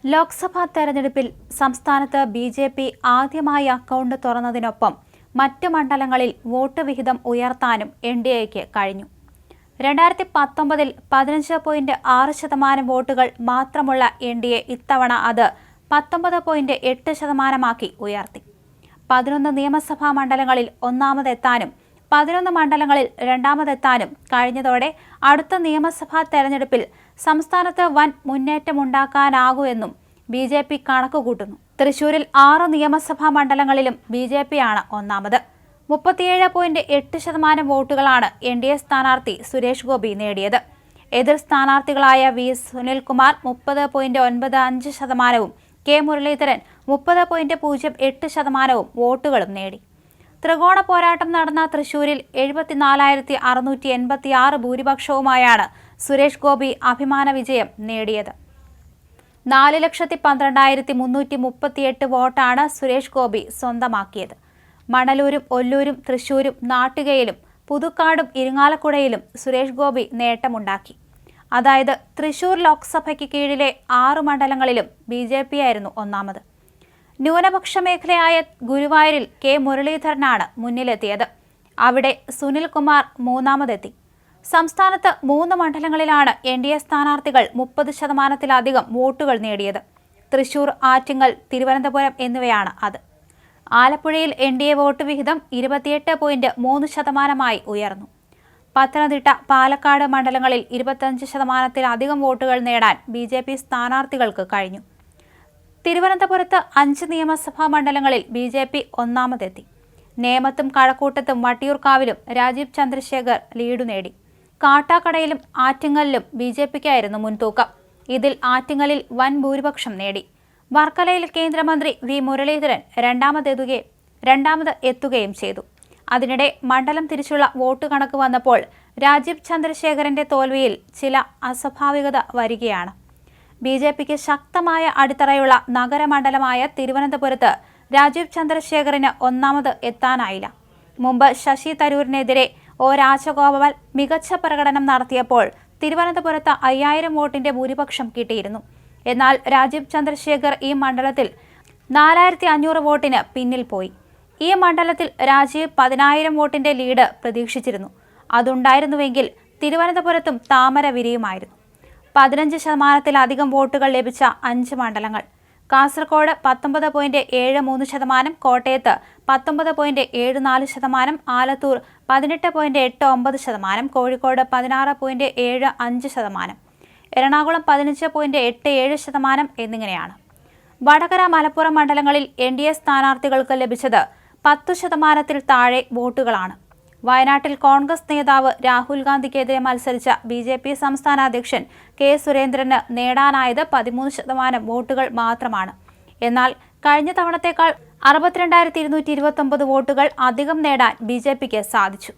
ലോക്സഭാ തെരഞ്ഞെടുപ്പിൽ സംസ്ഥാനത്ത് ബി.ജെ.പി. ആദ്യമായി അക്കൗണ്ട് തുറന്നതിനൊപ്പം മറ്റ് മണ്ഡലങ്ങളിൽ വോട്ട് വിഹിതം ഉയർത്താനും എൻ.ഡി.എക്ക് കഴിഞ്ഞു. 2019-ൽ 15.6% വോട്ടുകൾ മാത്രമുള്ള എൻ.ഡി.എ ഇത്തവണ അത് 19.8%മാക്കി ഉയർത്തി. 11 നിയമസഭാ മണ്ഡലങ്ങളിൽ ഒന്നാമതെത്താനും 11 മണ്ഡലങ്ങളിൽ രണ്ടാമതെത്താനും കഴിഞ്ഞതോടെ അടുത്ത നിയമസഭാ തെരഞ്ഞെടുപ്പിൽ സംസ്ഥാനത്ത് വൻ മുന്നേറ്റമുണ്ടാക്കാനാകുമെന്നും ബി.ജെ.പി. കണക്കുകൂട്ടുന്നു. തൃശൂരിൽ 6 നിയമസഭാ മണ്ഡലങ്ങളിലും ബി.ജെ.പിയാണ് ഒന്നാമത്. 37.8% വോട്ടുകളാണ് എൻ.ഡി.എ സ്ഥാനാർത്ഥി സുരേഷ് ഗോപി നേടിയത്. എതിർ സ്ഥാനാർത്ഥികളായ വി. സുനിൽകുമാർ 30.95%, കെ. മുരളീധരൻ 30.08% വോട്ടുകളും നേടി. ത്രികോണ പോരാട്ടം നടന്ന തൃശൂരിൽ 74,686 ഭൂരിപക്ഷവുമായാണ് സുരേഷ് ഗോപി അഭിമാന വിജയം നേടിയത്. 4,12,338 വോട്ടാണ് സുരേഷ് ഗോപി സ്വന്തമാക്കിയത്. മണലൂരും ഒല്ലൂരും തൃശൂരും നാട്ടികയിലും പുതുക്കാടും ഇരിങ്ങാലക്കുടയിലും സുരേഷ് ഗോപി നേട്ടമുണ്ടാക്കി. അതായത് തൃശൂർ ലോക്സഭയ്ക്ക് കീഴിലെ 6 മണ്ഡലങ്ങളിലും ബി.ജെ.പി. ആയിരുന്നു ഒന്നാമത്. ന്യൂനപക്ഷ മേഖലയായ ഗുരുവായൂരിൽ കെ. മുരളീധരനാണ് മുന്നിലെത്തിയത്. അവിടെ സുനിൽകുമാർ മൂന്നാമതെത്തി. സംസ്ഥാനത്ത് 3 മണ്ഡലങ്ങളിലാണ് എൻ.ഡി.എ സ്ഥാനാർത്ഥികൾ 30%-ലധികം വോട്ടുകൾ നേടിയത്. തൃശൂർ, ആറ്റിങ്ങൽ, തിരുവനന്തപുരം എന്നിവയാണ് അത്. ആലപ്പുഴയിൽ എൻ.ഡി.എ വോട്ട് വിഹിതം 28.3%-മായി ഉയർന്നു. പത്തനംതിട്ട, പാലക്കാട് മണ്ഡലങ്ങളിൽ 25%-ലധികം വോട്ടുകൾ നേടാൻ ബി.ജെ.പി. സ്ഥാനാർത്ഥികൾക്ക് കഴിഞ്ഞു. തിരുവനന്തപുരത്ത് 5 നിയമസഭാ മണ്ഡലങ്ങളിൽ ബി.ജെ.പി. ഒന്നാമതെത്തി. നേമത്തും കഴക്കൂട്ടത്തും വട്ടിയൂർക്കാവിലും രാജീവ് ചന്ദ്രശേഖർ ലീഡു നേടി. കാട്ടാക്കടയിലും ആറ്റിങ്ങലിലും ബി.ജെ.പിക്കായിരുന്നു മുൻതൂക്കം. ഇതിൽ ആറ്റിങ്ങലിൽ വൻ ഭൂരിപക്ഷം നേടി. വർക്കലയിൽ കേന്ദ്രമന്ത്രി വി. മുരളീധരൻ രണ്ടാമത് എത്തുകയും ചെയ്തു. അതിനിടെ മണ്ഡലം തിരിച്ചുള്ള വോട്ട് കണക്ക് വന്നപ്പോൾ രാജീവ് ചന്ദ്രശേഖരന്റെ തോൽവിയിൽ ചില അസ്വാഭാവികത വരികയാണ്. ബി.ജെ.പിക്ക് ശക്തമായ അടിത്തറയുള്ള നഗരമണ്ഡലമായ തിരുവനന്തപുരത്ത് രാജീവ് ചന്ദ്രശേഖറിന് ഒന്നാമത് എത്താനായില്ല. മുമ്പ് ശശി തരൂരിനെതിരെ ഒ. രാജഗോപാൽ മികച്ച പ്രകടനം നടത്തിയപ്പോൾ തിരുവനന്തപുരത്ത് 5000 വോട്ടിന്റെ ഭൂരിപക്ഷം കിട്ടിയിരുന്നു. എന്നാൽ രാജീവ് ചന്ദ്രശേഖർ ഈ മണ്ഡലത്തിൽ 4500 വോട്ടിന് പിന്നിൽ പോയി. ഈ മണ്ഡലത്തിൽ രാജീവ് 10,000 വോട്ടിന്റെ ലീഡ് പ്രതീക്ഷിച്ചിരുന്നു. അതുണ്ടായിരുന്നുവെങ്കിൽ തിരുവനന്തപുരത്തും താമര വിരിയുമായിരുന്നു. 15%-ലധികം വോട്ടുകൾ ലഭിച്ച 5 മണ്ഡലങ്ങൾ: കാസർഗോഡ് 19.73%, കോട്ടയത്ത് 19.74%, ആലത്തൂർ 18.89%, കോഴിക്കോട് 16.75%, എറണാകുളം 15.87% എന്നിങ്ങനെയാണ്. വടകര, മലപ്പുറം മണ്ഡലങ്ങളിൽ എൻ.ഡി.എ സ്ഥാനാർത്ഥികൾക്ക് ലഭിച്ചത് 10%-ൽ താഴെ വോട്ടുകളാണ്. വയനാട്ടിൽ കോൺഗ്രസ് നേതാവ് രാഹുൽ ഗാന്ധിക്കെതിരെ മത്സരിച്ച ബി.ജെ.പി. സംസ്ഥാന അധ്യക്ഷൻ കെ. സുരേന്ദ്രന് നേടാനായത് 13% വോട്ടുകൾ മാത്രമാണ്. എന്നാൽ കഴിഞ്ഞ തവണത്തേക്കാൾ 62,229 വോട്ടുകൾ അധികം നേടാൻ ബി.ജെ.പിക്ക് സാധിച്ചു.